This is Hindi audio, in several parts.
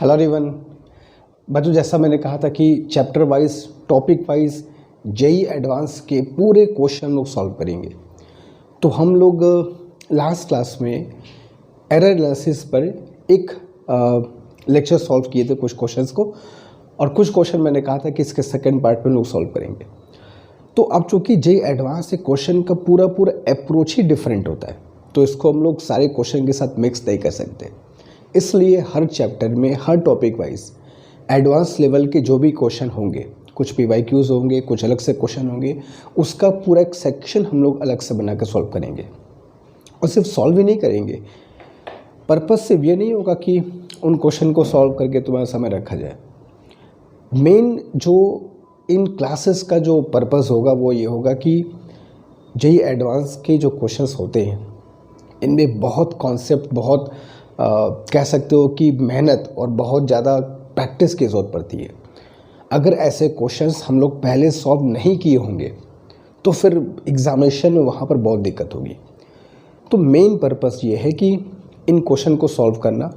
Hello everyone. बच्चों, जैसा मैंने कहा था कि chapter wise topic wise JEE advance के पूरे क्वेश्चन लोग सॉल्व करेंगे। तो हम लोग लास्ट क्लास में एरर एनालिसिस पर एक लेक्चर सॉल्व किए थे कुछ क्वेश्चंस को, और कुछ क्वेश्चन मैंने कहा था कि इसके सेकंड पार्ट में लोग सॉल्व करेंगे। तो अब चूँकि जेई एडवांस से क्वेश्चन का पूरा अप्रोच ही डिफरेंट होता है, तो इसको हम लोग सारे क्वेश्चन के साथ मिक्स नहीं कर सकते। इसलिए हर चैप्टर में हर टॉपिक वाइज एडवांस लेवल के जो भी क्वेश्चन होंगे, कुछ PYQs होंगे, कुछ अलग से क्वेश्चन होंगे, उसका पूरा एक सेक्शन हम लोग अलग से बना कर सॉल्व करेंगे। और सिर्फ सॉल्व ही नहीं करेंगे, पर्पस सिर्फ ये नहीं होगा कि उन क्वेश्चन को सॉल्व करके तुम्हारा समय रखा जाए। मेन जो इन क्लासेस का जो पर्पस होगा वो ये होगा कि जेई एडवांस के जो क्वेश्चंस होते हैं इनमें बहुत कॉन्सेप्ट, बहुत कह सकते हो कि मेहनत और बहुत ज़्यादा प्रैक्टिस की ज़रूरत पड़ती है। अगर ऐसे क्वेश्चंस हम लोग पहले सॉल्व नहीं किए होंगे तो फिर एग्जामिनेशन में वहाँ पर बहुत दिक्कत होगी। तो मेन पर्पस ये है कि इन क्वेश्चन को सॉल्व करना,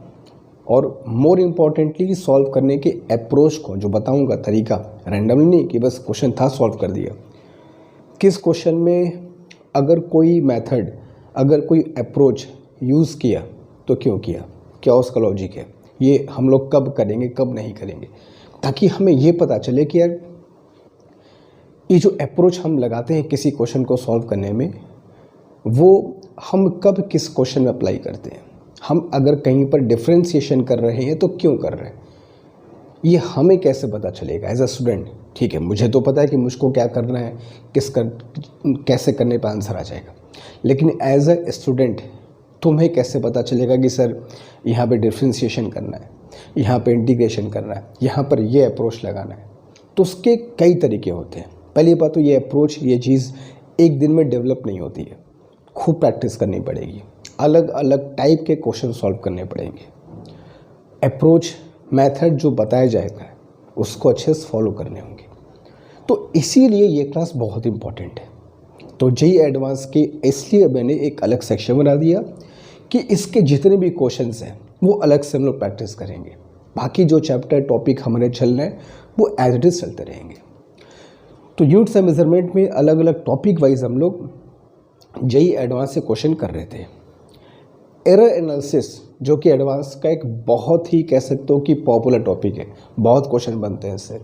और मोर इम्पॉर्टेंटली सॉल्व करने के अप्रोच को जो बताऊँगा तरीका, रैंडमली नहीं कि बस क्वेश्चन था सॉल्व कर दिया। किस क्वेश्चन में अगर कोई मेथड, अगर कोई अप्रोच यूज़ किया तो क्यों किया, क्या उसका लॉजिक है, ये हम लोग कब करेंगे कब नहीं करेंगे, ताकि हमें ये पता चले कि यार ये जो अप्रोच हम लगाते हैं किसी क्वेश्चन को सॉल्व करने में, वो हम कब किस क्वेश्चन में अप्लाई करते हैं। हम अगर कहीं पर डिफ्रेंशिएशन कर रहे हैं तो क्यों कर रहे हैं, ये हमें कैसे पता चलेगा एज अ स्टूडेंट। ठीक है, मुझे तो पता है कि मुझको क्या करना है, कैसे करने पर आंसर आ जाएगा, लेकिन एज अ स्टूडेंट तुम्हें कैसे पता चलेगा कि सर यहाँ पे डिफ्रेंशिएशन करना है, यहाँ पे इंटीग्रेशन करना है, यहाँ पर ये अप्रोच लगाना है। तो उसके कई तरीके होते हैं। पहली बात तो ये अप्रोच, ये चीज़ एक दिन में डेवलप नहीं होती है, खूब प्रैक्टिस करनी पड़ेगी, अलग अलग टाइप के क्वेश्चन सॉल्व करने पड़ेंगे। अप्रोच मेथड जो बताया जाएगा उसको अच्छे से फॉलो करने होंगे। तो इसीलिए ये क्लास बहुत इंपॉर्टेंट है। तो जेई एडवांस के इसलिए मैंने एक अलग सेक्शन बना दिया कि इसके जितने भी क्वेश्चंस हैं वो अलग से हम लोग प्रैक्टिस करेंगे। बाकी जो चैप्टर टॉपिक हमारे चल रहे हैं वो एज इट इज़ चलते रहेंगे। तो यूनिट्स एंड मेजरमेंट में अलग अलग टॉपिक वाइज हम लोग जेई एडवांस से क्वेश्चन कर रहे थे। एरर एनालिसिस जो कि एडवांस का एक बहुत ही कह सकते हो कि पॉपुलर टॉपिक है, बहुत क्वेश्चन बनते हैं इससे।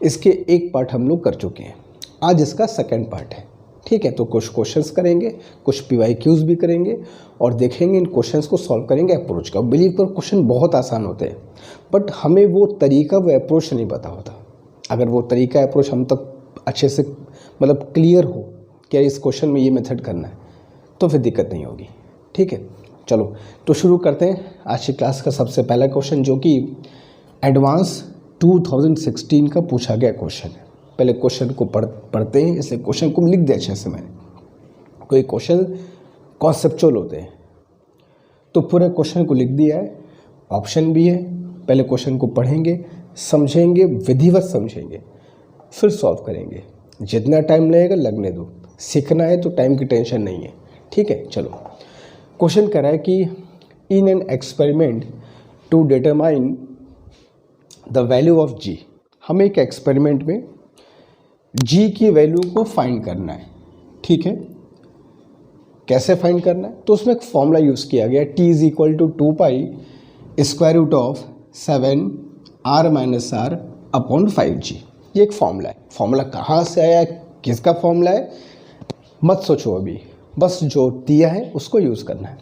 इसके एक पार्ट हम लोग कर चुके हैं, आज इसका सेकेंड पार्ट है। ठीक है, तो कुछ क्वेश्चंस करेंगे, कुछ PYQs भी करेंगे और देखेंगे इन क्वेश्चंस को सॉल्व करेंगे अप्रोच का। बिलीव करो क्वेश्चन बहुत आसान होते हैं, बट हमें वो तरीका, वो अप्रोच नहीं पता होता। अगर वो तरीका अप्रोच हम तक अच्छे से मतलब क्लियर हो कि इस क्वेश्चन में ये मेथड करना है, तो फिर दिक्कत नहीं होगी। ठीक है, चलो तो शुरू करते हैं आज की क्लास का सबसे पहला क्वेश्चन, जो कि एडवांस 2016 का पूछा गया क्वेश्चन है। पहले क्वेश्चन को पढ़ते हैं, इसलिए क्वेश्चन को लिख दिया अच्छे से मैंने। कोई क्वेश्चन कॉन्सेप्चुअल होते हैं तो पूरे क्वेश्चन को लिख दिया है, ऑप्शन भी है। पहले क्वेश्चन को पढ़ेंगे, समझेंगे, विधिवत समझेंगे, फिर सॉल्व करेंगे। जितना टाइम लगेगा लगने दो, सीखना है तो टाइम की टेंशन नहीं है। ठीक है, चलो क्वेश्चन कह रहा है कि in an experiment to determine the value of G. हमें एक एक्सपेरिमेंट में जी की वैल्यू को फाइंड करना है। ठीक है, कैसे फाइंड करना है, तो उसमें एक फॉर्मूला यूज़ किया गया, T = 2π√7r-r/5g। ये एक फॉर्मूला है। फॉर्मूला कहाँ से आया, किसका फॉर्मूला है, मत सोचो अभी, बस जो दिया है उसको यूज़ करना है।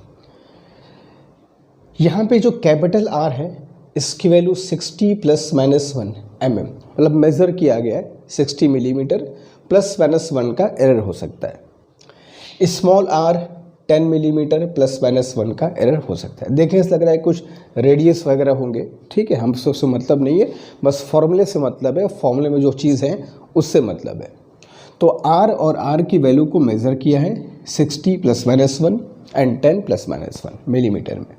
यहाँ पे जो कैपिटल R है इसकी वैल्यू 60 ± 1 mm, मतलब मेज़र किया गया है 60 मिलीमीटर, ±1 का एरर हो सकता है। स्मॉल r 10 मिलीमीटर, ±1 का एरर हो सकता है। देखने से लग रहा है कुछ रेडियस वगैरह होंगे। ठीक है, हम सबसे मतलब नहीं है, बस फॉर्मूले से मतलब है, फॉर्मूले में जो चीज़ है उससे मतलब है। तो r और r की वैल्यू को मेज़र किया है 60 ± 1 एंड 10 ± 1 मिलीमीटर में।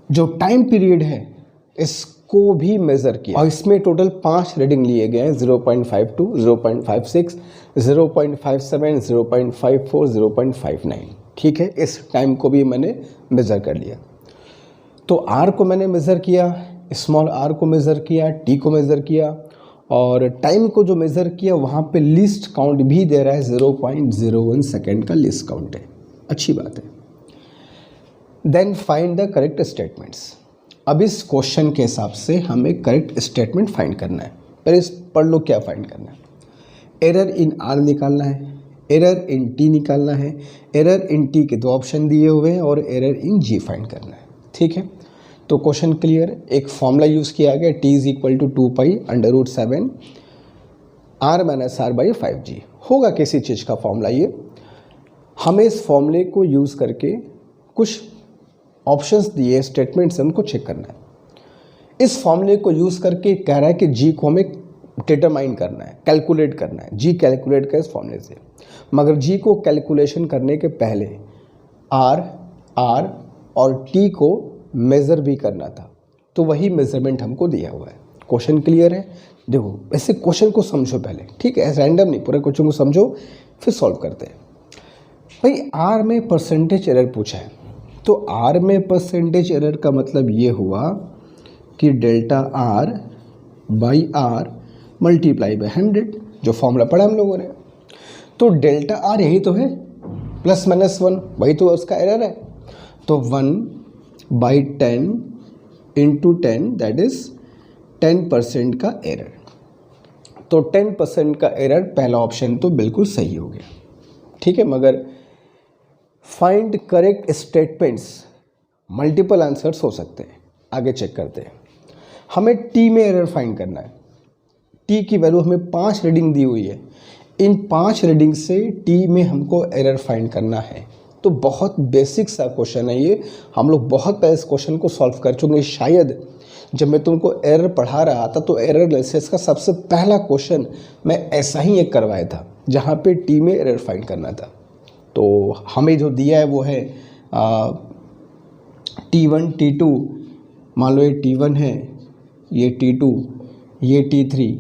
जो टाइम पीरियड है इसको भी मेज़र किया, और इसमें टोटल 5 रीडिंग लिए गए हैं, 0.52, 0.56, 0.57, 0.54, 0.59। ठीक है, इस टाइम को भी मैंने मेज़र कर लिया। तो आर को मैंने मेज़र किया, स्मॉल आर को मेज़र किया, टी को मेज़र किया, और टाइम को जो मेज़र किया वहाँ पे लीस्ट काउंट भी दे रहा है, 0.01 सेकेंड का लीस्ट काउंट है। अच्छी बात है। Then find the correct statements. अब इस क्वेश्चन के हिसाब से हमें करेक्ट स्टेटमेंट फाइंड करना है। पहले पढ़ लो क्या फाइंड करना है। एरर इन आर निकालना है, एरर इन टी निकालना है, एरर इन टी के 2 ऑप्शन दिए हुए हैं, और एरर इन जी फाइंड करना है। ठीक है, तो क्वेश्चन क्लियर। एक फॉर्मूला यूज़ किया गया, T is equal to 2π√7 R-R/5G। होगा किसी चीज़ का फॉर्मूला ये। हमें इस फॉर्मूले को यूज़ करके कुछ ऑप्शंस दिए स्टेटमेंट्स हैं, उनको चेक करना है। इस फॉर्मूले को यूज़ करके कह रहा है कि जी को हमें डिटरमाइन करना है, कैलकुलेट करना है। जी कैलकुलेट का इस फॉर्मूले से, मगर जी को कैलकुलेशन करने के पहले आर और टी को मेज़र भी करना था, तो वही मेज़रमेंट हमको दिया हुआ है। क्वेश्चन क्लियर है। देखो ऐसे क्वेश्चन को समझो पहले, ठीक है, रैंडम नहीं, पूरे क्वेश्चन को समझो फिर सॉल्व करते हैं। भाई आर में परसेंटेज एरर पूछा है, तो आर में परसेंटेज एरर का मतलब ये हुआ कि delta R by R multiply by 100, जो फॉर्मूला पढ़ा हम लोगों ने। तो डेल्टा आर यही तो है, +-1, वही तो उसका एरर है। तो 1/10 × 10 दैट इज 10% का एरर। तो 10% का एरर, पहला ऑप्शन तो बिल्कुल सही हो गया। ठीक है, मगर find correct statements, multiple answers हो सकते हैं। आगे चेक करते हैं। हमें टी में एरर फाइंड करना है। टी की वैल्यू हमें 5 रीडिंग दी हुई है। इन 5 रीडिंग से टी में हमको एरर फाइंड करना है। तो बहुत बेसिक सा क्वेश्चन है ये। हम लोग बहुत पहले इस क्वेश्चन को सॉल्व कर चुके हैं। शायद जब मैं तुमको एरर पढ़ा रहा था तो एरर एनालिसिस का सबसे पहला क्वेश्चन मैं ऐसा ही एक करवाया था, जहाँ पे टी में एरर फाइंड करना था। तो हमें जो दिया है वो है T1 T2, मान लो ये T1 है, ये T2, ये T3,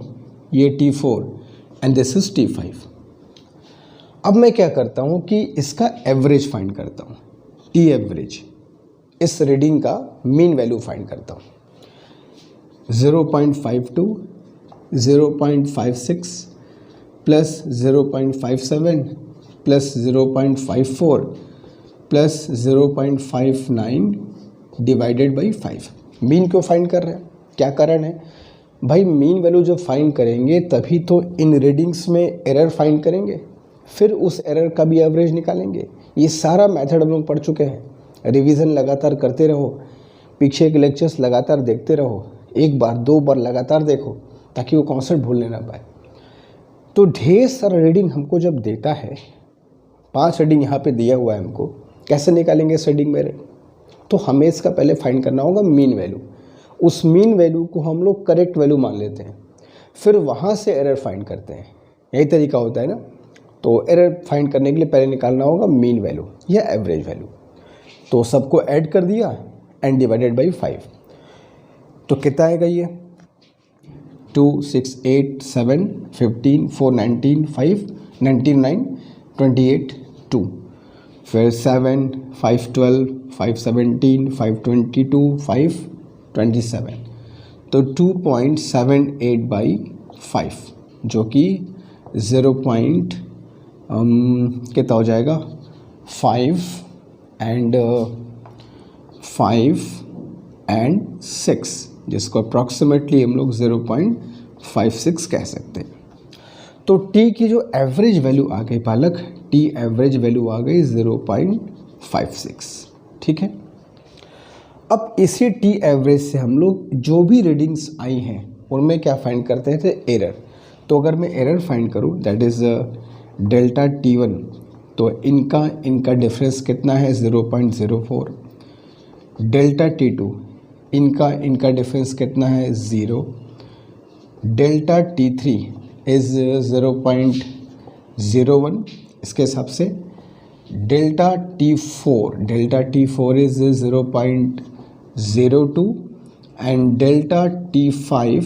ये T4 and this is T5। अब मैं क्या करता हूँ कि इसका एवरेज फाइंड करता हूँ, टी एवरेज, इस रीडिंग का मीन वैल्यू फाइंड करता हूँ। 0.52, 0.56 plus 0.57 plus 0.54 plus 0.59 divided by 5। Mean क्यों फाइंड कर रहे हैं, क्या कारण है भाई? मीन वैल्यू जब फाइंड करेंगे तभी तो इन रीडिंग्स में एरर फाइंड करेंगे, फिर उस एरर का भी एवरेज निकालेंगे। ये सारा मेथड हम लोग पढ़ चुके हैं। रिवीजन लगातार करते रहो, पीछे के लेक्चर्स लगातार देखते रहो, 1 बार 2 बार लगातार देखो, ताकि वो कॉन्सेप्ट भूलने ना पाए। तो ढेर सारा रीडिंग हमको जब देता है, 5 रीडिंग यहाँ पे दिया हुआ है हमको, कैसे निकालेंगे इस रीडिंग में? तो हमें इसका पहले फाइंड करना होगा मीन वैल्यू। उस मीन वैल्यू को हम लोग करेक्ट वैल्यू मान लेते हैं, फिर वहाँ से एरर फाइंड करते हैं। यही तरीका होता है ना। तो एरर फाइंड करने के लिए पहले निकालना होगा मीन वैल्यू या एवरेज वैल्यू। तो सबको ऐड कर दिया एंड डिवाइडेड बाई 5। तो कितना आएगा ये? 2, 6, 8, 7, 15, 4, 19, 5, 99, 28, 2, फिर 7, 5, 12, 5, 17, 5, 22, 5, 27। तो 2.78 बाई 5, जो कि 0. कितना हो जाएगा? 5 एंड 6, जिसको अप्रॉक्सीमेटली हम लोग 0.56 कह सकते हैं। तो टी की जो एवरेज वैल्यू आ गई बालक, टी एवरेज वैल्यू आ गई 0.56। ठीक है, अब इसी टी एवरेज से हम लोग जो भी रीडिंग्स आई हैं उनमें क्या फाइंड करते थे? एरर। तो अगर मैं एरर फाइंड करूं, दैट इज़ डेल्टा T1, तो इनका डिफरेंस कितना है? 0.04। डेल्टा T2, इनका डिफरेंस कितना है? 0। डेल्टा T3 इज़ 0.01 इसके हिसाब से। Delta T4 is 0.02 and delta T5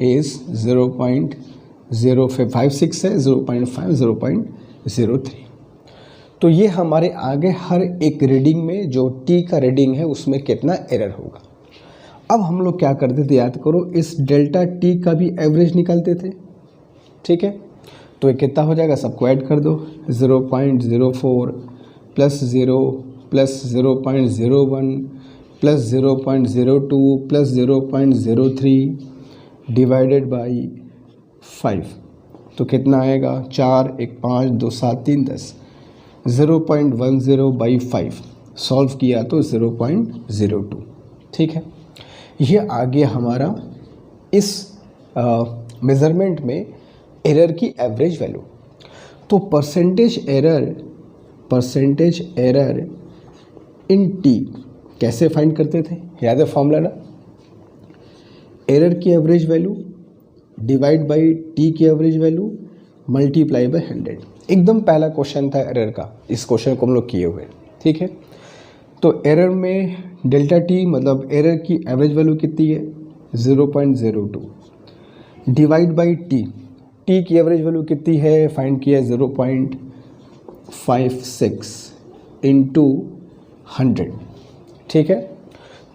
is 0.056 है, 0.5, 0.03। तो ये हमारे आगे हर एक रीडिंग में जो टी का रीडिंग है उसमें कितना एरर होगा। अब हम लोग क्या करते थे, याद करो, इस डेल्टा टी का भी एवरेज निकालते थे। ठीक है, तो ये कितना हो जाएगा, सबको ऐड कर दो, 0.04 plus 0 plus 0.01 plus 0.02 plus 0.03 divided by 5, तो कितना आएगा, 4 1 5 2 7 3 10, 0.10 बाई 5 सॉल्व किया तो 0.02। ठीक है, ये आ गया हमारा इस मेज़रमेंट में एरर की एवरेज वैल्यू। तो परसेंटेज एरर इन टी कैसे फाइंड करते थे, याद है फॉर्मूला ना, एरर की average value divide by T की एवरेज वैल्यू मल्टीप्लाई बाई 100। एकदम पहला क्वेश्चन था एरर का, इस क्वेश्चन को हम लोग किए हुए। ठीक है, तो एरर में डेल्टा टी मतलब एरर की एवरेज वैल्यू कितनी है, 0.02 डिवाइड बाई टी की एवरेज वैल्यू कितनी है, फाइंड किया 0.56 इंटू 100। ठीक है,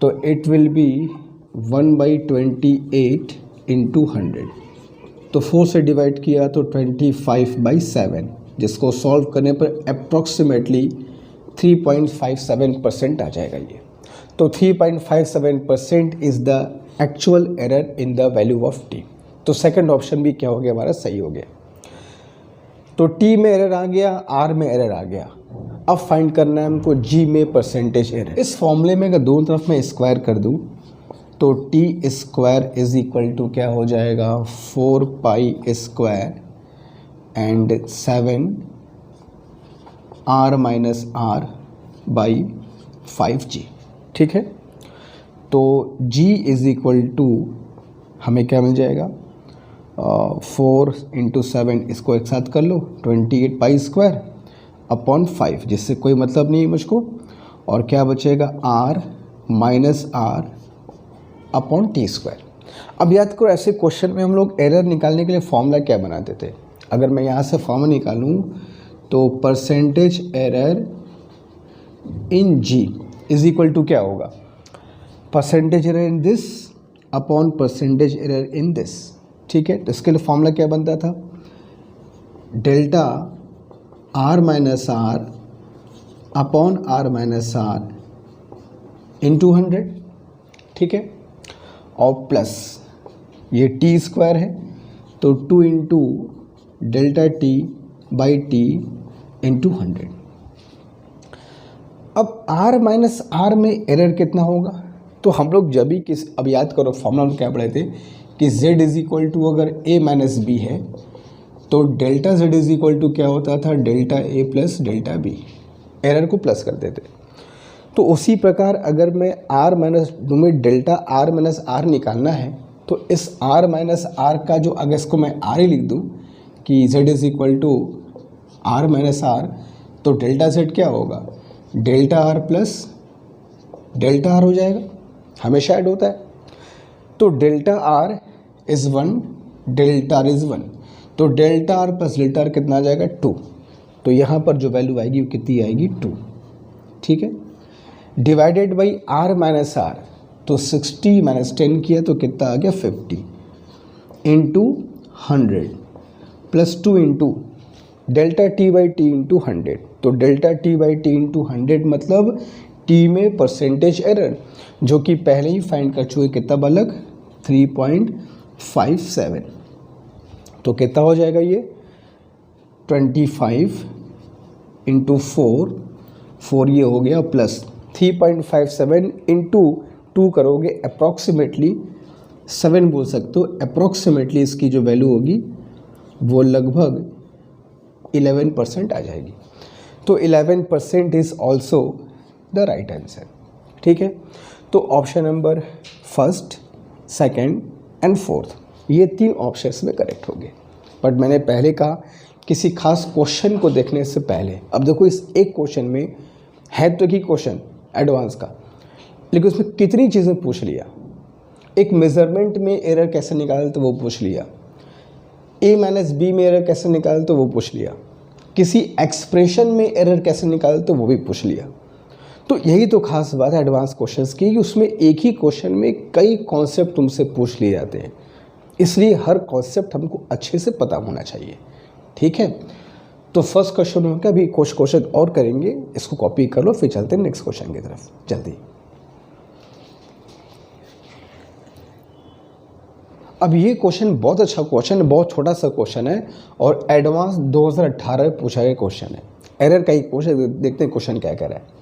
तो इट विल बी 1/28 इंटू 100, तो 4 से डिवाइड किया तो 25/7, जिसको सॉल्व करने पर अप्रॉक्सीमेटली 3.57% आ जाएगा ये। तो 3.57% is the actual error in the value of T. तो सेकंड ऑप्शन भी क्या हो गया हमारा, सही हो गया। तो टी में एरर आ गया, आर में एरर आ गया। अब फाइंड करना है हमको जी में परसेंटेज एरर। इस फॉर्मूले में अगर दोनों तरफ मैं स्क्वायर कर दूं तो T square is equal to क्या हो जाएगा, 4 pi square and 7 R minus R by 5g। ठीक है, तो g इज इक्वल टू हमें क्या मिल जाएगा, 4 इंटू 7, इसको एक साथ कर लो, 28 पाई स्क्वायर अपॉन 5, जिससे कोई मतलब नहीं है मुझको, और क्या बचेगा, r minus R upon T square. अब याद करो, ऐसे क्वेश्चन में हम लोग एरर निकालने के लिए फॉर्मूला क्या बनाते थे। अगर मैं यहाँ से फॉर्मूला निकालूँ तो percentage error in G is equal to क्या होगा, percentage error in this upon percentage error in this. ठीक है, तो इसके लिए फॉर्मूला क्या बनता था, delta R minus R upon R minus R into 100। ठीक है, और प्लस ये टी स्क्वायर है तो 2 into delta T by T into 100। अब r माइनस आर में एरर कितना होगा, तो हम लोग जब भी अब याद करो फॉर्मूला में क्या पढ़े थे कि z इज इक्वल टू अगर a माइनस बी है तो delta z is equal to क्या होता था, delta a plus delta b, error को प्लस करते थे। तो उसी प्रकार अगर मैं r माइनस में डेल्टा r माइनस आर निकालना है तो इस r माइनस आर का जो, अगर इसको मैं r ही लिख दूँ कि z is equal to r minus R, तो डेल्टा z क्या होगा, delta R plus delta R हो जाएगा, हमेशा ऐड होता है। तो delta R is 1, delta R is 1, तो delta R plus delta R कितना आ जाएगा, 2। तो यहाँ पर जो वैल्यू आएगी वो कितनी आएगी, 2। ठीक है, divided by R minus R, तो 60 माइनस 10 किया तो कितना आ गया, 50 into 100 plus 2 into delta T by T into 100। तो delta T by T into 100 मतलब टी में परसेंटेज एरर, जो कि पहले ही फाइंड कर चुके, कितना बलक 3.57। तो कितना हो जाएगा ये, 25 इंटू 4 ये हो गया, प्लस 3.57 इंटू 2 करोगे अप्रॉक्सीमेटली 7 बोल सकते हो, अप्रॉक्सीमेटली इसकी जो वैल्यू होगी वो लगभग 11% आ जाएगी। तो 11% is also the right answer. ठीक है, तो option number first, second and fourth, ये 3 ऑप्शंस में करेक्ट हो गए। बट मैंने पहले कहा किसी खास क्वेश्चन को देखने से पहले, अब देखो इस एक क्वेश्चन में है तो कि क्वेश्चन एडवांस का, लेकिन उसमें कितनी चीज़ें पूछ लिया। एक मेज़रमेंट में एरर कैसे निकाले तो वो पूछ लिया, a माइनस बी में एरर कैसे निकाले तो वो पूछ लिया, किसी एक्सप्रेशन में एरर कैसे निकालते वो भी पूछ लिया। तो यही तो खास बात है एडवांस क्वेश्चंस की कि उसमें एक ही क्वेश्चन में कई कॉन्सेप्ट तुमसे पूछ लिए जाते हैं, इसलिए हर कॉन्सेप्ट हमको अच्छे से पता होना चाहिए। ठीक है, तो फर्स्ट क्वेश्चन हो गया, अभी कुछ क्वेश्चन और करेंगे, इसको कॉपी कर लो, फिर चलते हैं नेक्स्ट क्वेश्चन की तरफ जल्दी। अब ये क्वेश्चन बहुत अच्छा क्वेश्चन है, बहुत छोटा सा क्वेश्चन है और एडवांस 2018 में पूछा गया क्वेश्चन है। एरर का ही क्वेश्चन, देखते हैं क्वेश्चन क्या कह रहा है।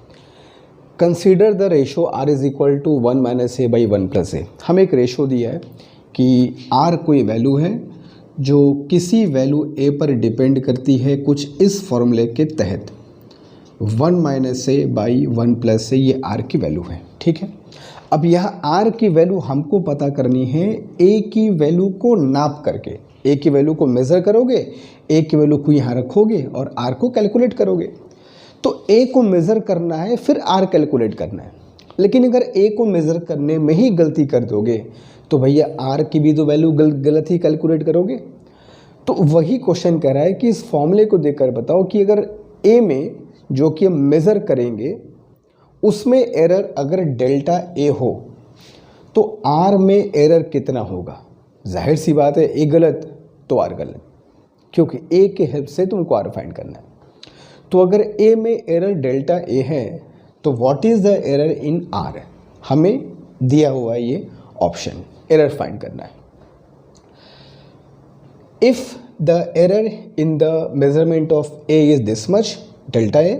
Consider the ratio r is equal to 1 - a by 1 + a। हमें एक रेशो दिया है कि r कोई वैल्यू है जो किसी वैल्यू a पर डिपेंड करती है कुछ इस फॉर्मूले के तहत 1 - a बाई 1 + a, ये r की वैल्यू है। ठीक है, अब यह r की वैल्यू हमको पता करनी है a की वैल्यू को नाप करके। a की वैल्यू को मेज़र करोगे, a की वैल्यू को यहाँ रखोगे और r को कैलकुलेट करोगे। तो a को मेज़र करना है, फिर r कैलकुलेट करना है। लेकिन अगर a को मेज़र करने में ही गलती कर दोगे तो भैया r की भी तो वैल्यू गलत ही कैलकुलेट करोगे। तो वही क्वेश्चन कह रहा है कि इस फॉर्मूले को देखकर बताओ कि अगर a में जो कि हम मेज़र करेंगे उसमें एरर अगर डेल्टा a हो तो r में एरर कितना होगा। जाहिर सी बात है a गलत तो r गलत, क्योंकि a के हेल्प से तुमको r फाइंड करना है। तो अगर a में एरर डेल्टा a है तो what is the error in r, हमें दिया हुआ है ये ऑप्शन, एरर फाइंड करना है। If the error in the measurement of a is this much delta a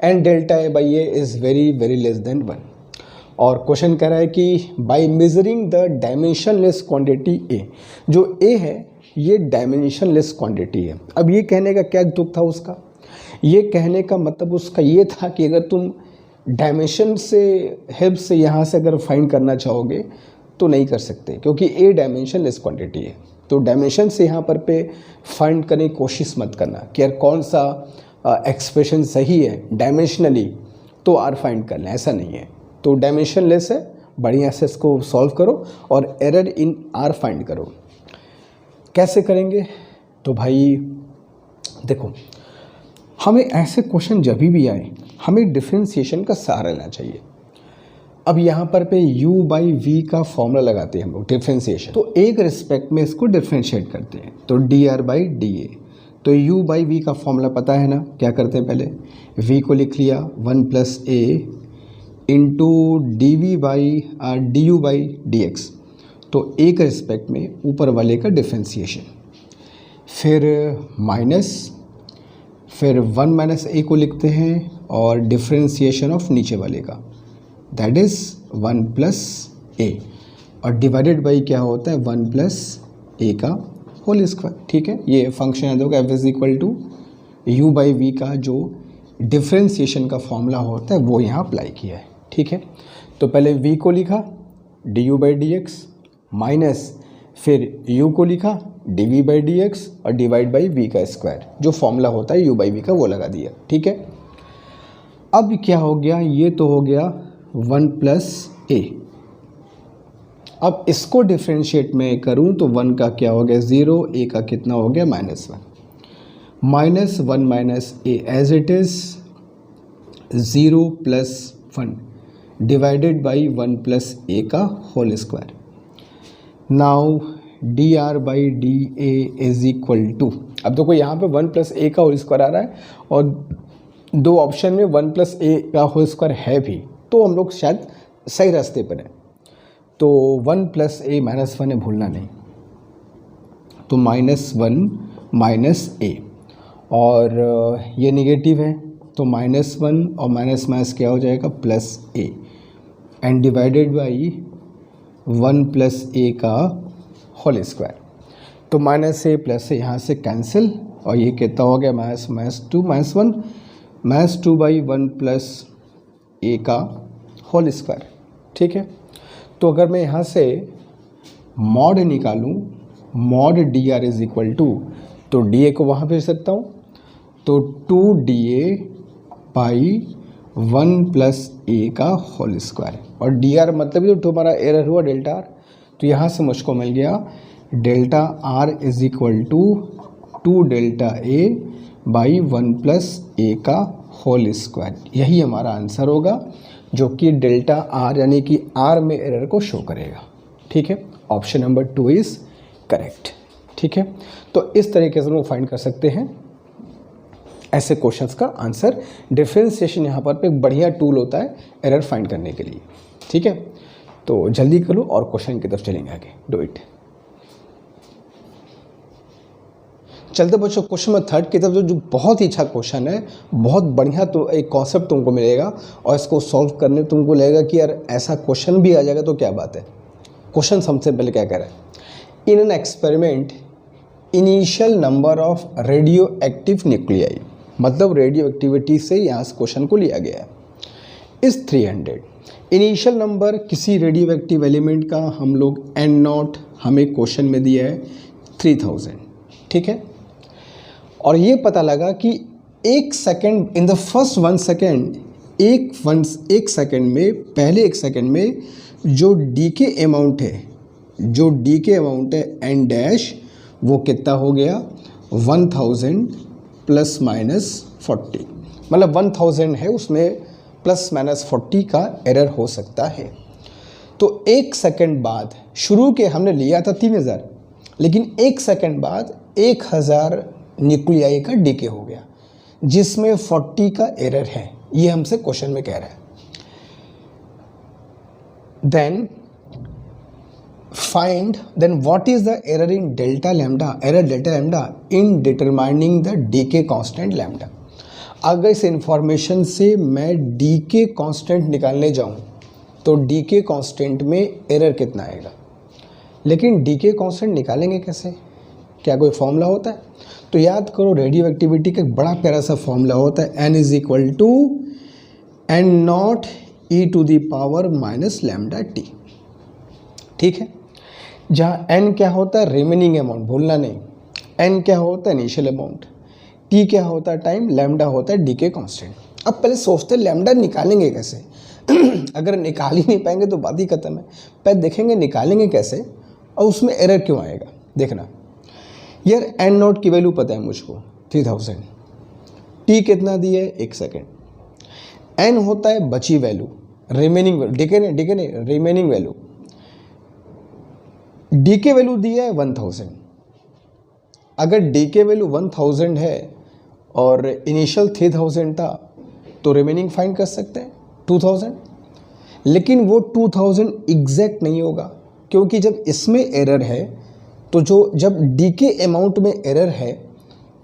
and delta a by a is very less than 1। और क्वेश्चन कह रहा है कि by measuring the dimensionless quantity a, जो a है ये डायमेंशनलेस क्वांटिटी है। अब ये कहने का क्या दुख था उसका, ये कहने का मतलब उसका ये था कि अगर तुम डायमेंशन से हेल्प से यहाँ से अगर फाइंड करना चाहोगे तो नहीं कर सकते, क्योंकि a डायमेंशनलेस क्वांटिटी है। तो डायमेंशन से यहाँ पर पे फाइंड करने की कोशिश मत करना कि यार कौन सा एक्सप्रेशन सही है डायमेंशनली तो r फाइंड कर लें, ऐसा नहीं है। तो डायमेंशनलेस है, बढ़िया से इसको सॉल्व करो और एरर इन r फाइंड करो। कैसे करेंगे, तो भाई देखो, हमें ऐसे क्वेश्चन जब भी आए हमें डिफरेंशिएशन का सहारा लेना चाहिए। अब यहाँ पर पे u बाई v का फॉर्मूला लगाते हैं हम लोग डिफरेंशिएशन, तो एक रिस्पेक्ट में इसको डिफरेंशिएट करते हैं, तो dr बाई डी। तो u बाई v का फॉर्मूला पता है ना, क्या करते हैं पहले v को लिख लिया 1 + a into D U by D x. तो एक रिस्पेक्ट में ऊपर वाले का डिफरेंशिएशन, फिर माइनस, फिर 1 - a को लिखते हैं और डिफरेंशिएशन ऑफ नीचे वाले का, दैट इज़ 1 + a, और डिवाइडेड बाई क्या होता है 1 + a का होल स्क्वायर। ठीक है, ये फंक्शन याद होगा, f is equal to U by V का जो डिफरेंशिएशन का फॉर्मूला होता है वो यहाँ अप्लाई किया है। ठीक है, तो पहले v को लिखा D U by D X, minus फिर u को लिखा D V by D X और डिवाइड बाई v का स्क्वायर, जो फॉर्मूला होता है u बाई v का वो लगा दिया। ठीक है, अब क्या हो गया, ये तो हो गया 1 + a। अब इसको डिफरेंशिएट में करूं तो 1 का क्या हो गया 0, a का कितना हो गया -1, -1 - a as it is 0 + 1 divided by 1 + a का whole square. Now dr by D A is equal to, अब देखो यहाँ पे 1 + a का होल स्क्वायर आ रहा है और दो ऑप्शन में 1 + a का होल स्क्वायर है भी, तो हम लोग शायद सही रास्ते पर हैं। तो 1 + a -1 है, भूलना नहीं, तो -1 - a, और ये निगेटिव है तो -1 और माइनस क्या हो जाएगा +a and divided by 1 + a का होल स्क्वायर। तो -a + a यहाँ से कैंसिल और ये कितना हो गया -2 बाई 1 + a का होल स्क्वायर। ठीक है, तो अगर मैं यहाँ से मॉड निकालूँ, mod dr is equal to, तो dA को वहाँ भेज सकता हूँ, तो 2dA बाई 1 + a का होल स्क्वायर, और dr मतलब जो तुम्हारा एरर हुआ डेल्टा r, तो यहाँ से मुझको मिल गया delta r is equal to 2 delta a by 1 plus A का होल स्क्वायर। यही हमारा आंसर होगा जो कि डेल्टा आर यानी कि आर में एरर को शो करेगा। ठीक है, ऑप्शन नंबर 2 इज़ करेक्ट। ठीक है, तो इस तरीके से हम लोग फाइंड कर सकते हैं ऐसे क्वेश्चंस का आंसर। डिफरेंशिएशन यहाँ पर एक बढ़िया टूल होता है एरर फाइंड करने के लिए। ठीक है, तो जल्दी करो और क्वेश्चन की तरफ चलेंगे आगे। Do it. चलते बच्चों क्वेश्चन नंबर 3 की तरफ, जो बहुत ही अच्छा क्वेश्चन है, बहुत बढ़िया तो एक कॉन्सेप्ट तुमको मिलेगा और इसको सॉल्व करने में तुमको लगेगा कि यार ऐसा क्वेश्चन भी आ जाएगा तो क्या बात है। क्वेश्चन सबसे पहले क्या कह रहा है, इन an experiment initial number of radio active nuclei, मतलब रेडियो एक्टिविटी से यहाँ से क्वेश्चन को लिया गया है, इस 300। इनिशियल नंबर किसी रेडियो एक्टिव एलिमेंट का हम लोग n0 हमें क्वेश्चन में दिया है 3000। ठीक है, और ये पता लगा कि 1 second in the first 1 second, एक सेकेंड में, पहले 1 सेकेंड में जो डीके अमाउंट है, एन डैश, वो कितना हो गया 1000 प्लस माइनस 40, मतलब 1000 है उसमें प्लस माइनस 40 का एरर हो सकता है। तो 1 सेकेंड बाद, शुरू के हमने लिया था 3000, लेकिन 1 सेकेंड बाद 1000 न्यूक्लियाई का डीके हो गया जिसमें 40 का एरर है, ये हमसे क्वेश्चन में कह रहा है। Then what is the error in delta lambda, error delta lambda in determining the decay constant lambda। अगर इस इंफॉर्मेशन से मैं डीके कांस्टेंट निकालने जाऊं तो डीके कांस्टेंट में एरर कितना आएगा, लेकिन डीके कांस्टेंट निकालेंगे कैसे, क्या कोई फॉर्मूला होता है? तो याद करो, रेडियो एक्टिविटी का एक बड़ा प्यारा सा फॉर्मूला होता है, n is equal to n0 e to the power minus lambda T. ठीक है, जहाँ n क्या होता है रिमेनिंग अमाउंट, भूलना नहीं, n क्या होता है इनिशियल अमाउंट, t क्या होता है टाइम, लैम्डा होता है डीके कांस्टेंट। अब पहले सोचते हैं लैम्डा निकालेंगे कैसे अगर निकाल ही नहीं पाएंगे तो बात ही खत्म है। पहले देखेंगे निकालेंगे कैसे और उसमें एरर क्यों आएगा। देखना यार, n0 की वैल्यू पता है मुझको 3000, t कितना दिया है 1 सेकेंड, n होता है बची वैल्यू, रिमेनिंग वैल्यू, डीके नहीं रिमेनिंग वैल्यू, डीके वैल्यू दिया है 1000। अगर डीके वैल्यू 1000 है और इनिशियल 3000 था तो रिमेनिंग फाइंड कर सकते हैं 2000, लेकिन वो 2000 एग्जैक्ट नहीं होगा क्योंकि जब इसमें एरर है तो जब डीके अमाउंट में एरर है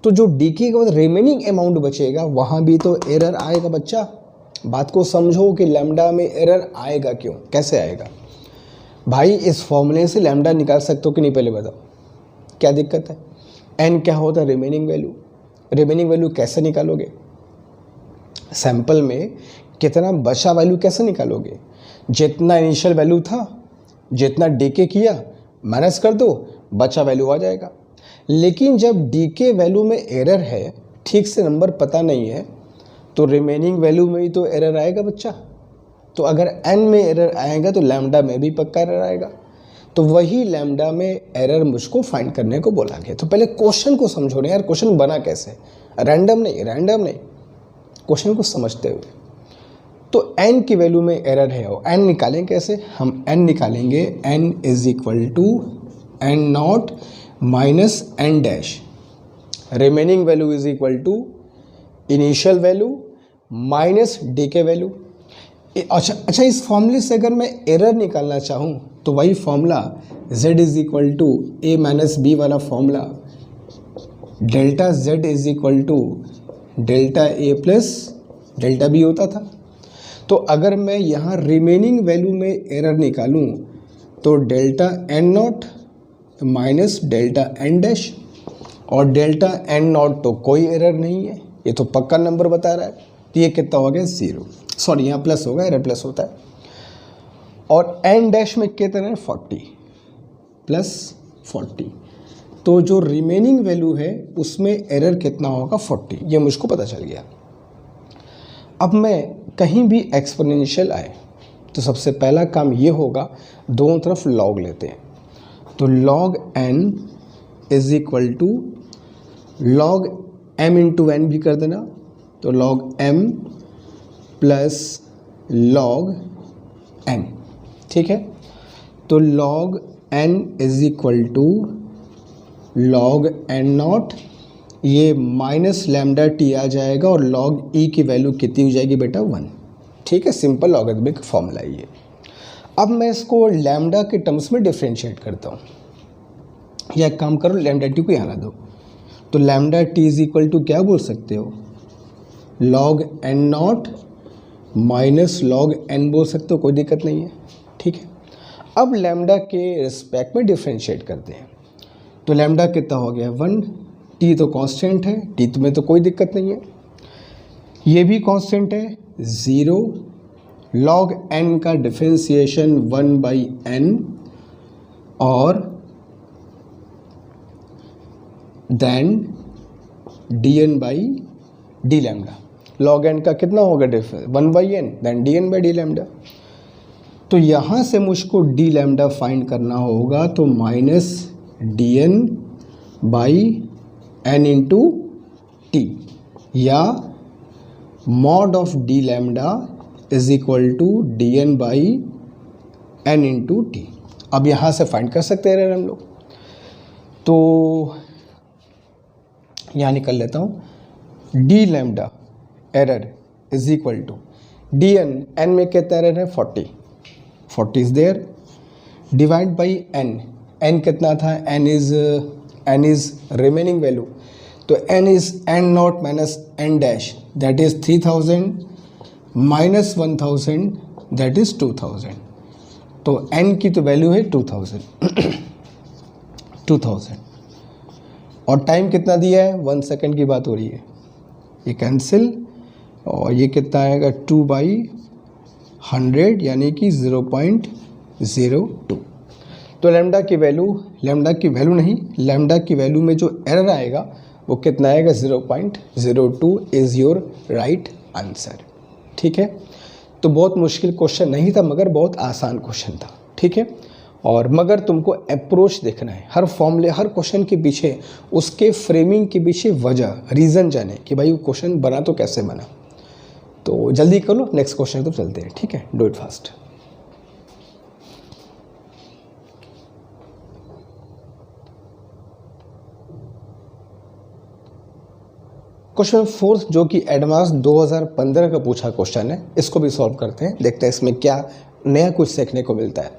तो जो डीके के बाद रिमेनिंग अमाउंट बचेगा वहाँ भी तो एरर आएगा बच्चा। बात को समझो कि लैम्डा में एरर आएगा क्यों, कैसे आएगा भाई। इस फॉर्मूले से लैम्डा निकाल सकते हो कि नहीं, पहले बताओ क्या दिक्कत है। n क्या होता है रिमेनिंग वैल्यू, रिमेनिंग वैल्यू कैसे निकालोगे, सैंपल में कितना बचा वैल्यू कैसे निकालोगे, जितना इनिशियल वैल्यू था, जितना डीके किया माइनस कर दो, बचा वैल्यू आ जाएगा। लेकिन जब डीके वैल्यू में एरर है, ठीक से नंबर पता नहीं है, तो रिमेनिंग वैल्यू में ही तो एरर आएगा बच्चा। तो अगर n में एरर आएगा तो लैम्डा में भी पक्का एरर आएगा। तो वही लैम्डा में एरर मुझको फाइंड करने को बोला गया। तो पहले क्वेश्चन को समझो ना यार, क्वेश्चन बना कैसे, रैंडम नहीं, क्वेश्चन को समझते हुए। तो n की वैल्यू में एरर है और n निकालें कैसे, हम n निकालेंगे, n is equal to n0 minus n dash, remaining value is equal to initial value minus decay value. अच्छा, इस फॉर्मूले से अगर मैं एरर निकालना चाहूँ तो वही formula z is equal to a minus B वाला formula, delta z is equal to delta a plus delta b होता था। तो अगर मैं यहाँ रिमेनिंग वैल्यू में एरर निकालूँ तो delta n0 minus delta n dash, और डेल्टा n0 तो कोई एरर नहीं है, ये तो पक्का नंबर बता रहा है। तो ये कितना हो गया 0, सॉरी यहाँ प्लस होगा, एरर प्लस होता है। और n डैश में कितना है 40 प्लस 40, तो जो रिमेनिंग वैल्यू है उसमें एरर कितना होगा 40, ये मुझको पता चल गया। अब मैं कहीं भी एक्सपोनेंशियल आए तो सबसे पहला काम ये होगा, दोनों तरफ लॉग लेते हैं। तो log n is equal to log m into N भी कर देना, तो log m plus log n, ठीक है। तो log n is equal to log n naught, ये माइनस लैम्डा टी आ जाएगा और log e की वैल्यू कितनी हो जाएगी बेटा 1, ठीक है। सिंपल लॉगरिथमिक फॉर्मूला ये। अब मैं इसको लैम्डा के टर्म्स में डिफ्रेंशिएट करता हूँ, या एक काम करो लैम्डा टी को यहाँ ला दो, तो lambda T is equal to क्या बोल सकते हो, log n naught minus log n बोल सकते हो, कोई दिक्कत नहीं है, ठीक है। अब लैम्डा के रिस्पेक्ट में डिफ्रेंशिएट करते हैं, तो लैम्डा कितना हो गया 1, टी तो कांस्टेंट है, टी में तो कोई दिक्कत नहीं है, ये भी कांस्टेंट है 0, log n का डिफ्रेंशिएशन 1/n और then dn/d lambda. log n का कितना होगा difference 1/n, then dn/d lambda. तो यहाँ से मुझको d लैम्डा फाइंड करना होगा, तो माइनस dn/n इंटू टी, या mod of d lambda is equal to dn/n into T. अब यहाँ से फाइंड कर सकते हैं हम लोग, तो यहाँ निकल लेता हूँ, d lambda error is equal to dn, n में कितना एरर है 40 is there, divide by n कितना था, n इज रिमेनिंग वैल्यू, तो n is n naught minus n dash, that is 3000 minus 1000, that is 2000, तो n की तो वैल्यू है 2000 और टाइम कितना दिया है 1 सेकेंड की बात हो रही है, ये कैंसिल, और ये कितना आएगा 2/100 यानी कि 0.02। तो लैम्डा की वैल्यू में जो एरर आएगा वो कितना आएगा 0.02 इज़ योर राइट आंसर, ठीक है। तो बहुत मुश्किल क्वेश्चन नहीं था, मगर बहुत आसान क्वेश्चन था, ठीक है। और मगर तुमको अप्रोच देखना है, हर फॉर्मूले हर क्वेश्चन के पीछे उसके फ्रेमिंग के पीछे वजह रीज़न जाने कि भाई वो क्वेश्चन बना तो कैसे बना। तो जल्दी कर लो, नेक्स्ट क्वेश्चन तो चलते हैं, ठीक है, डू इट फास्ट। क्वेश्चन 4 जो कि एडवांस 2015 का पूछा क्वेश्चन है, इसको भी सॉल्व करते हैं, देखते हैं इसमें क्या नया कुछ सीखने को मिलता है।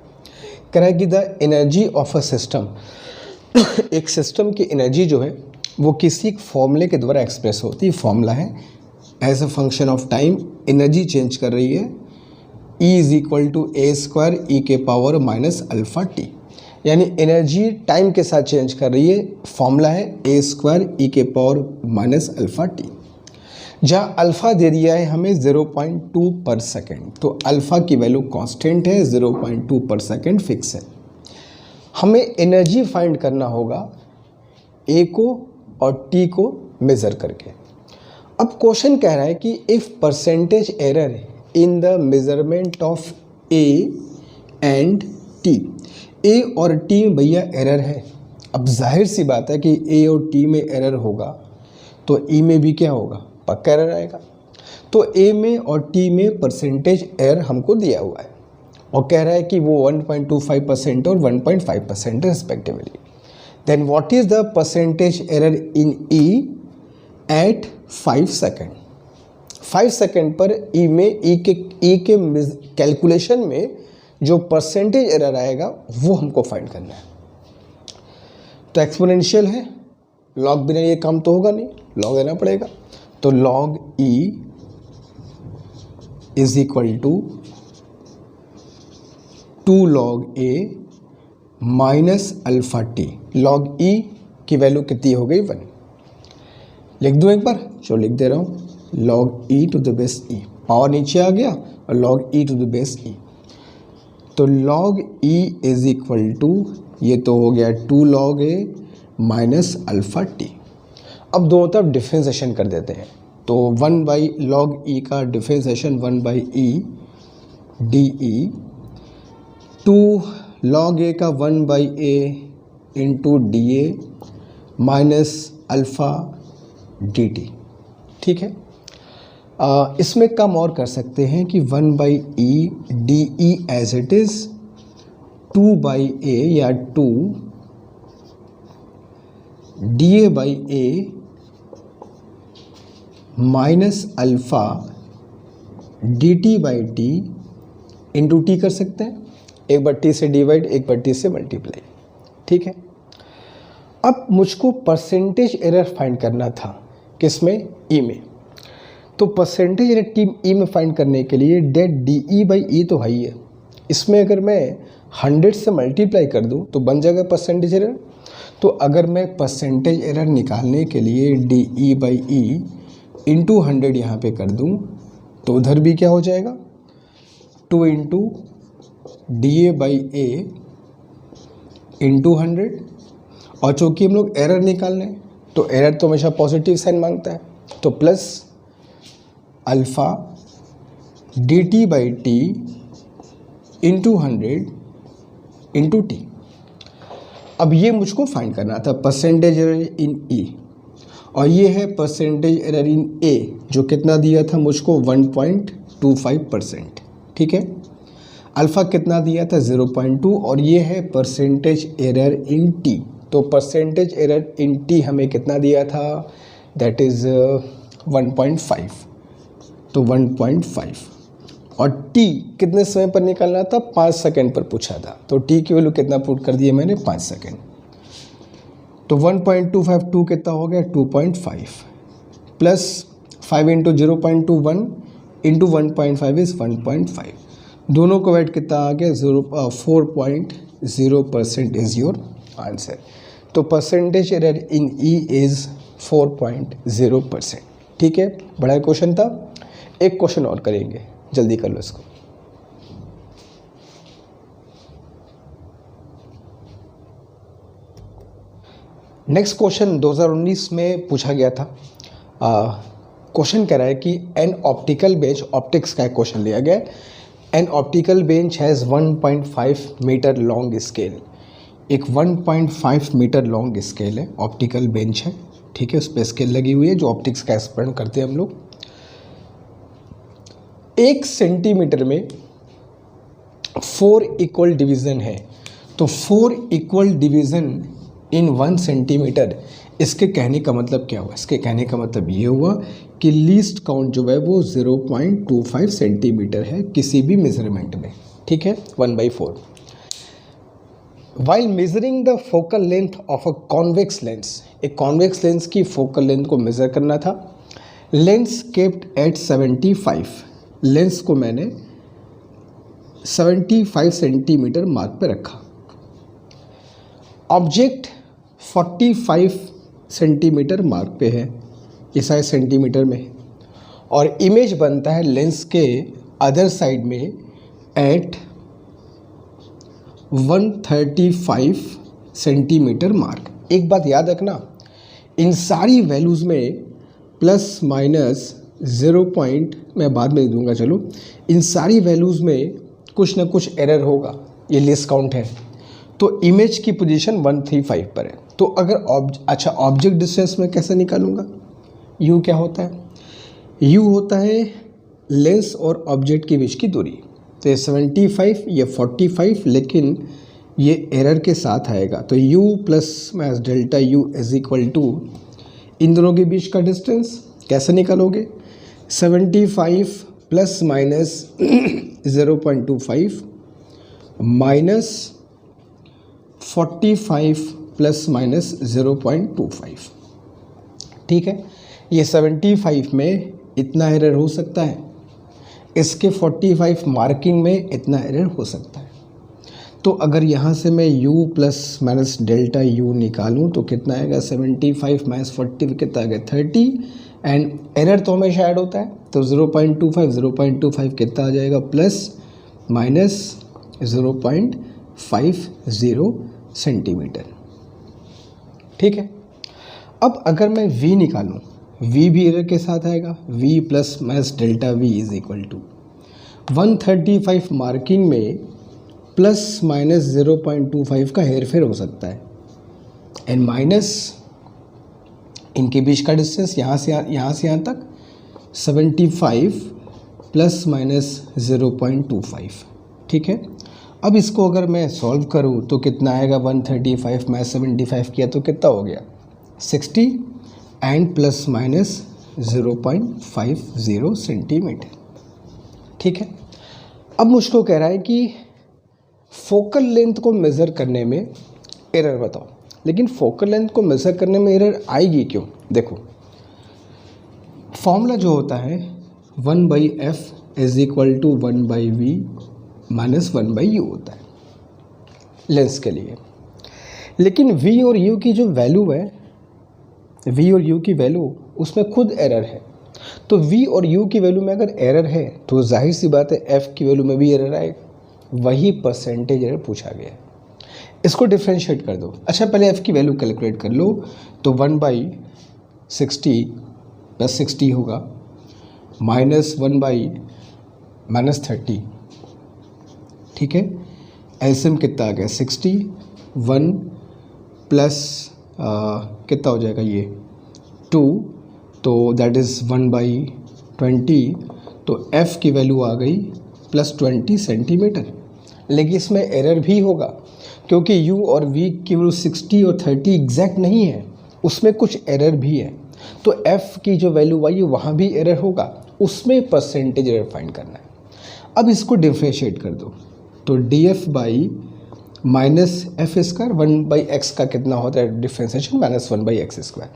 कह रहा है कि the energy of a system, एक सिस्टम की एनर्जी जो है वो किसी फॉर्मूले के द्वारा एक्सप्रेस होती है। फॉर्मूला है as a function of time energy change कर रही है, E is equal to a² e के पावर माइनस अल्फ़ा टी, यानी एनर्जी टाइम के साथ चेंज कर रही है। फॉर्मूला है a² e के पावर माइनस अल्फ़ा टी, जहाँ अल्फ़ा दे दिया है हमें 0.2 पर सेकेंड, तो अल्फ़ा की वैल्यू कांस्टेंट है, 0.2 पर सेकेंड फिक्स है। हमें एनर्जी फाइंड करना होगा ए को और टी को मेज़र करके। अब क्वेश्चन कह रहा है कि if percentage error in the measurement of A and T, A और टी में भैया एरर है। अब जाहिर सी बात है कि ए और टी में एरर होगा तो ई में भी क्या होगा, पक्का एरर आएगा। तो ए में और टी में परसेंटेज एरर हमको दिया हुआ है और कह रहा है कि वो 1.25% और 1.5% respectively. Then what is the percentage error in E at 5 second. 5 second पर ई में ई के कैलकुलेशन में जो परसेंटेज एरर आएगा वो हमको फाइंड करना है। तो एक्सपोनेंशियल है, लॉग बिना ये काम तो होगा नहीं, लॉग देना पड़ेगा। तो log e is equal to 2 log a minus alpha t. Log e की वैल्यू कितनी हो गई 1। लिख दूँ एक बार, जो लिख दे रहा हूँ, log e to the base e, power नीचे आ गया और log e to the base e. तो log e is equal to, ये तो हो गया 2 log a minus alpha t. अब दोनों तरफ डिफ्रेंसिएशन कर देते हैं, तो 1/log e का differentiation 1/e D, 2 log a का 1/a into D A minus alpha dt। ठीक है, इसमें कम और कर सकते हैं कि 1/e de as it is 2/a या 2 da/a minus alpha dt/t into T कर सकते हैं। एक बार t से डिवाइड, एक बार t से मल्टीप्लाई। ठीक है, अब मुझको परसेंटेज एरर फाइंड करना था, किसमें? e में। तो परसेंटेज एरर ई में फाइंड करने के लिए डेट de/e तो है ही है, इसमें अगर मैं 100 से मल्टीप्लाई कर दूं तो बन जाएगा परसेंटेज एरर। तो अगर मैं परसेंटेज एरर निकालने के लिए de/e इंटू 100 यहाँ पे कर दूं तो उधर भी क्या हो जाएगा, 2 इंटू da/a इंटू 100। और चूँकि हम लोग एरर निकालने, तो एरर तो हमेशा पॉजिटिव साइन मांगता है, तो plus alpha dt/t into 100 into T. अब ये मुझको फाइंड करना था परसेंटेज एरर इन ई, और ये है परसेंटेज एरर इन ए जो कितना दिया था मुझको 1.25%। ठीक है, अल्फ़ा कितना दिया था 0.2, और ये है परसेंटेज एरर इन टी। तो परसेंटेज एरर इन टी हमें कितना दिया था, दैट इज़ 1.5। तो 1.5, और t कितने समय पर निकालना था, 5 सेकेंड पर पूछा था। तो t की वैल्यू कितना पुट कर दिया मैंने, 5 सेकेंड। तो 1.25 2 कितना हो गया, 2.5 प्लस 5 इंटू 0.21 इंटू 1.5 इज़ 1.5। दोनों को वेट कितना आ गया, 4.0% इज़ योर आंसर। तो percentage error in E is 4.0%। ठीक है, बड़ा क्वेश्चन था। एक क्वेश्चन और करेंगे, जल्दी कर लो इसको। नेक्स्ट क्वेश्चन 2019 में पूछा गया था। क्वेश्चन कह रहा है कि एन ऑप्टिकल बेंच, ऑप्टिक्स का क्वेश्चन लिया गया है। An optical bench has 1.5 metre long scale. एक 1.5 मीटर लॉन्ग स्केल है, ऑप्टिकल बेंच है। ठीक है, उस पर स्केल लगी हुई है जो ऑप्टिक्स का एक्सपेरिमेंट करते हैं हम लोग। 1 सेंटीमीटर में 4 इक्वल डिवीज़न है, तो 4 इक्वल डिवीज़न इन 1 सेंटीमीटर। इसके कहने का मतलब क्या हुआ, इसके कहने का मतलब ये हुआ कि लीस्ट काउंट जो है वो 0.25 सेंटीमीटर है किसी भी मेजरमेंट में। ठीक है, 1/4। While measuring the focal length of a convex lens, एक कॉन्वेक्स लेंस की फोकल लेंथ को मेज़र करना था। लेंस केप्ट एट 75, लेंस को मैंने 75 सेंटीमीटर मार्क पे रखा। ऑब्जेक्ट 45 सेंटीमीटर मार्क पे है, ये साइज सेंटीमीटर में है, और इमेज बनता है लेंस के अदर साइड में एट 135 सेंटीमीटर मार्क। एक बात याद रखना, इन सारी वैल्यूज़ में प्लस माइनस 0 पॉइंट मैं बाद में दूंगा, चलो, इन सारी वैल्यूज़ में कुछ ना कुछ एरर होगा, ये लिस्ट काउंट है। तो इमेज की पोजीशन 135 पर है। तो अगर ऑब्जेक्ट डिस्टेंस में कैसे निकालूंगा, यू क्या होता है, यू होता है लेंस और ऑब्जेक्ट के बीच की दूरी। तो ये 75, ये 45, लेकिन ये एरर के साथ आएगा। तो u plus minus delta u is equal to इन दोनों के बीच का डिस्टेंस। कैसे निकालोगे, 75 plus minus 0.25 minus 45 plus minus 0.25। ठीक है, ये 75 में इतना एरर हो सकता है, इसके 45 मार्किंग में इतना एरर हो सकता है। तो अगर यहाँ से मैं u plus minus delta u निकालूँ तो कितना आएगा, 75 माइनस 40 कितना आ गया, 30, एंड एरर तो हमेशा ऐड होता है। तो 0.25 कितना आ जाएगा, प्लस माइनस 0.50 सेंटीमीटर। ठीक है, अब अगर मैं v निकालूँ, v भी एरर के साथ आएगा, v plus minus delta v is equal to 135 marking में प्लस माइनस 0.25 का हेरफेर हो सकता है, एंड माइनस इनके बीच का डिस्टेंस यहाँ से यहाँ तक 75 प्लस माइनस 0.25, ठीक है। अब इसको अगर मैं सॉल्व करूँ तो कितना आएगा, 135 मैं 75 किया तो कितना हो गया 60 एंड प्लस माइनस 0.50 सेंटीमीटर, ठीक है। अब मुझको कह रहा है कि फोकल लेंथ को मेज़र करने में एरर बताओ, लेकिन फोकल लेंथ को मेज़र करने में एरर आएगी क्यों। देखो फॉर्मूला जो होता है 1/f is equal to 1/v minus 1/u होता है लेंस के लिए, लेकिन v और u की जो वैल्यू है, v और u की वैल्यू उसमें खुद एरर है। तो v और u की वैल्यू में अगर एरर है तो जाहिर सी बात है f की वैल्यू में भी एरर आएगा, वही परसेंटेज एरर पूछा गया है। इसको डिफ्रेंशिएट कर दो। अच्छा पहले f की वैल्यू कैलकुलेट कर लो, तो 1/60 प्लस 60 होगा माइनस 1/-30, ठीक है। एलसीएम कितना आ गया 60, 1 प्लस कितना हो जाएगा ये 2, तो दैट इज़ 1/20, तो f की वैल्यू आ गई प्लस 20 सेंटीमीटर। लेकिन इसमें एरर भी होगा क्योंकि u और v की वैल्यू 60 और 30 एग्जैक्ट नहीं है, उसमें कुछ एरर भी है। तो f की जो वैल्यू आई वहाँ भी एरर होगा, उसमें परसेंटेज एरर फाइंड करना है। अब इसको डिफ्रेंशिएट कर दो, तो df by minus F square 1/x का कितना होता है differentiation minus 1/x square,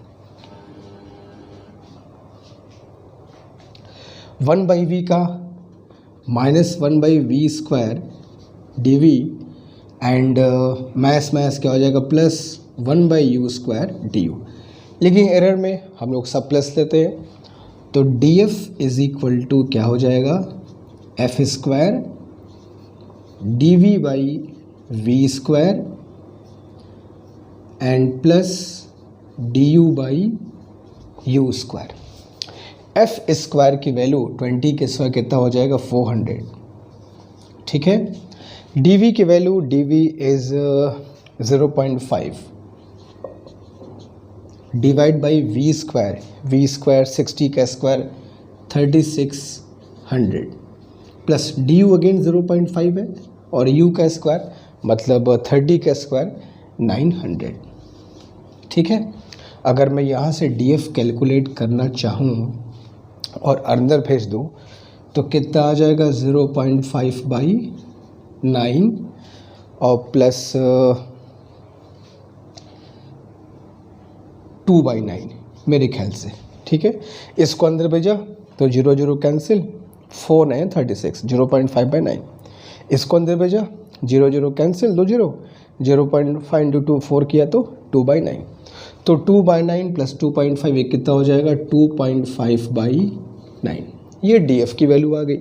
1/v का minus 1/v square dv and maths क्या हो जाएगा प्लस 1/u स्क्वायर du। लेकिन एरर में हम लोग सब प्लस लेते हैं, तो df इज इक्वल टू क्या हो जाएगा F square dv by V square and plus du by U square. F square की वैल्यू 20 के स्क्वायर कितना हो जाएगा 400, ठीक है। dv की value dv is 0.5 divide by V square 60 का स्क्वायर 3600 प्लस du अगेन 0.5 है और u का स्क्वायर मतलब 30 का स्क्वायर 900, ठीक है। अगर मैं यहाँ से df कैलकुलेट करना चाहूँ और अंदर भेज दूँ तो कितना आ जाएगा 0.5/9 और प्लस 2/9 मेरे ख्याल से, ठीक है। इसको अंदर भेजा तो 0 0 कैंसिल, 4 9 36 0.5/9। इसको अंदर भेजा 0 0 कैंसिल, 2 0 0.5 इंटू 2 4 किया तो 2/9, तो 2/9 प्लस 2.5 ये कितना हो जाएगा 2.5/9। ये df की वैल्यू आ गई,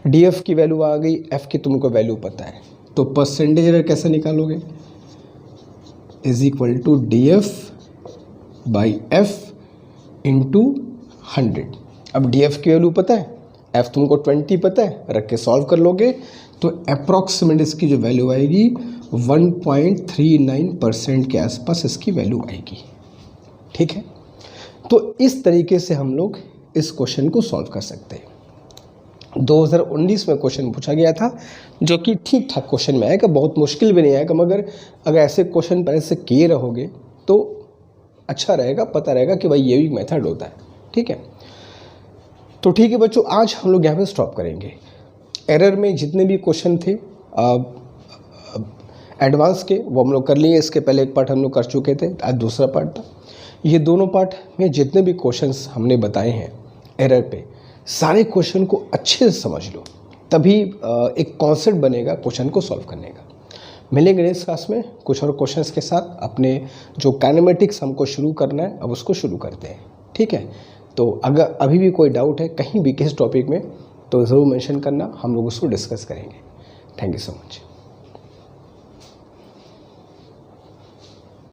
df की वैल्यू आ गई, f की तुमको वैल्यू पता है, तो परसेंटेज एरर कैसे निकालोगे is equal to df by f into 100। अब df की वैल्यू पता है, f तुमको 20 पता है, रख के सॉल्व कर लोगे तो अप्रॉक्सीमेट इसकी जो वैल्यू आएगी 1.39% के आसपास इसकी वैल्यू आएगी, ठीक है। तो इस तरीके से हम लोग इस क्वेश्चन को सॉल्व कर सकते हैं। 2019 में क्वेश्चन पूछा गया था जो कि ठीक ठाक क्वेश्चन में आएगा, बहुत मुश्किल भी नहीं आएगा, मगर अगर ऐसे क्वेश्चन पहले से किए रहोगे तो अच्छा रहेगा, पता रहेगा कि भाई ये भी मेथड होता है, ठीक है। तो ठीक है बच्चों, आज हम लोग यहाँ पे स्टॉप करेंगे। एरर में जितने भी क्वेश्चन थे एडवांस के वो हम लोग कर लिए, इसके पहले एक पार्ट हम लोग कर चुके थे, आज दूसरा पार्ट था। ये दोनों पार्ट में जितने भी क्वेश्चंस हमने बताए हैं एरर पे, सारे क्वेश्चन को अच्छे से समझ लो, तभी एक कॉन्सेप्ट बनेगा क्वेश्चन को सॉल्व करने का। मिलेंगे नेक्स्ट क्लास में कुछ और क्वेश्चंस के साथ। अपने जो काइनेमेटिक्स हमको शुरू करना है अब उसको शुरू करते हैं, ठीक है। तो अगर अभी भी कोई डाउट है कहीं भी किसी टॉपिक में तो ज़रूर मेंशन करना, हम लोग उसको डिस्कस करेंगे। Thank you so much.